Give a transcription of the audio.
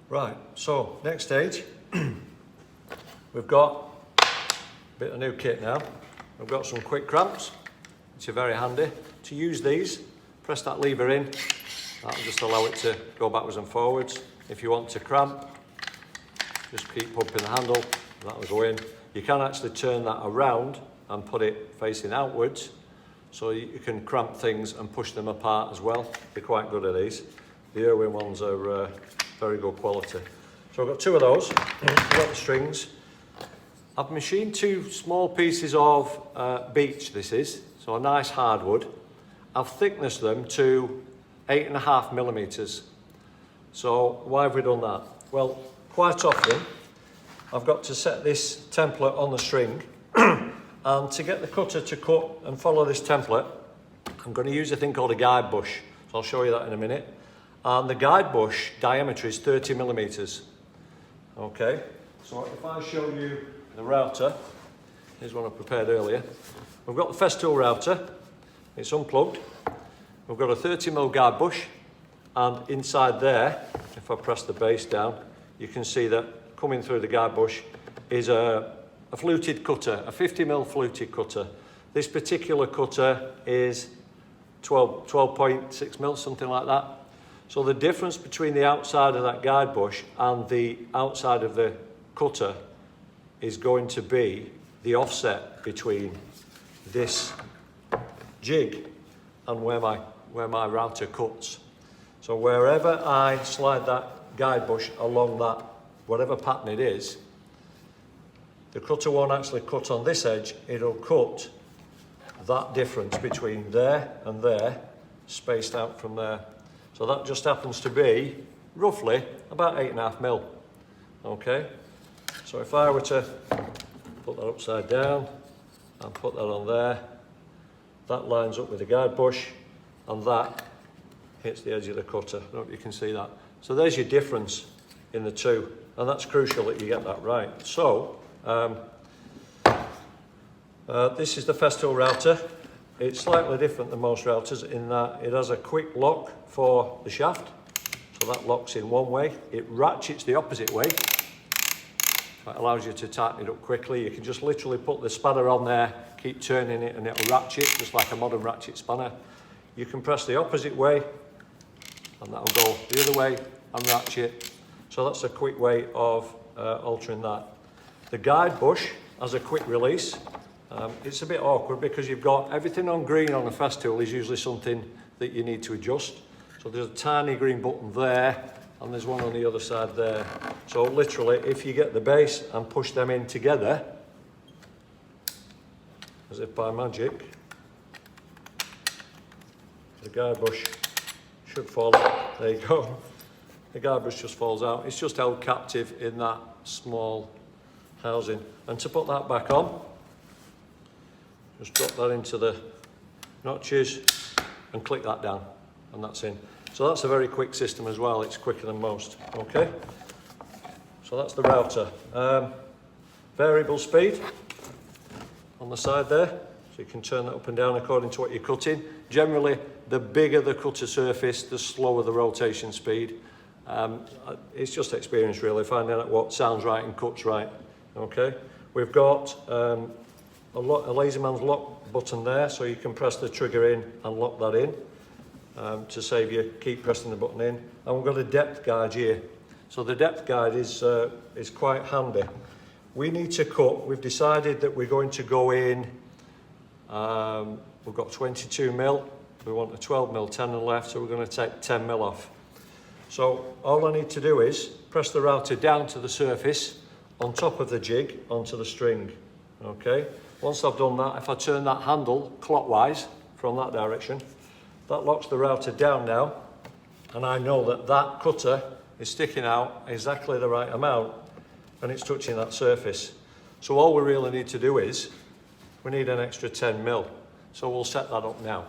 Right, so next stage, we've got a bit of new kit now. We've got some quick cramps, which are very handy. To use these, press that lever in, that'll just allow it to go backwards and forwards. If you want to cramp, just keep pumping the handle, that'll go in. You can actually turn that around and put it facing outwards, so you can cramp things and push them apart as well. They're quite good at these. The Irwin ones are very good quality. So I've got two of those. I've got the strings. I've machined two small pieces of beech, this is, so a nice hardwood. I've thicknessed them to 8.5 millimeters. So why have we done that? Well, quite often I've got to set this template on the string, and to get the cutter to cut and follow this template, I'm going to use a thing called a guide bush. So I'll show you that in a minute. And the guide bush diameter is 30 millimeters. Okay, so if I show you the router, here's one I prepared earlier. We've got the Festool Router, it's unplugged. We've got a 30mm guide bush, and inside there, if I press the base down, you can see that coming through the guide bush is a fluted cutter, a 50mm fluted cutter. This particular cutter is 12.6mm, something like that. So the difference between the outside of that guide bush and the outside of the cutter is going to be the offset between this jig and where my router cuts. So wherever I slide that guide bush along that, whatever pattern it is, the cutter won't actually cut on this edge, it'll cut that difference between there and there, spaced out from there. So that just happens to be roughly about 8.5mm. Okay, so if I were to put that upside down and put that on there, that lines up with the guide bush, and that hits the edge of the cutter. I don't know if you can see that. So there's your difference in the two, and that's crucial that you get that right. So this is the Festool Router. It's slightly different than most routers in that it has a quick lock for the shaft. So that locks in one way. It ratchets the opposite way. That allows you to tighten it up quickly. You can just literally put the spanner on there, keep turning it, and it'll ratchet just like a modern ratchet spanner. You can press the opposite way, and that'll go the other way and ratchet. So that's a quick way of altering that. The guide bush has a quick release. It's a bit awkward because you've got everything on green on a Festool is usually something that you need to adjust. So there's a tiny green button there, and there's one on the other side there. So literally, if you get the base and push them in together, as if by magic, the guide bush should fall out. There you go. The guide bush just falls out. It's just held captive in that small housing. And to put that back on, just drop that into the notches and click that down, and that's in. So that's a very quick system as well. It's quicker than most. Okay, so that's the router. Variable speed on the side there, so you can turn that up and down according to what you're cutting. Generally, the bigger the cutter surface, the slower the rotation speed. It's just experience really, finding out what sounds right and cuts right. Okay, we've got a Laserman's lock button there, so you can press the trigger in and lock that in to save you keep pressing the button in. And we've got a depth guide here, so the depth guide is quite handy. We need to cut. We've decided that we're going to go in. We've got 22mm. We want a 12mm tenon left, so we're going to take 10mm off. So all I need to do is press the router down to the surface on top of the jig onto the string. Okay. Once I've done that, if I turn that handle clockwise from that direction, that locks the router down now, and I know that that cutter is sticking out exactly the right amount and it's touching that surface. So all we really need to do is, we need an extra 10mm. So we'll set that up now.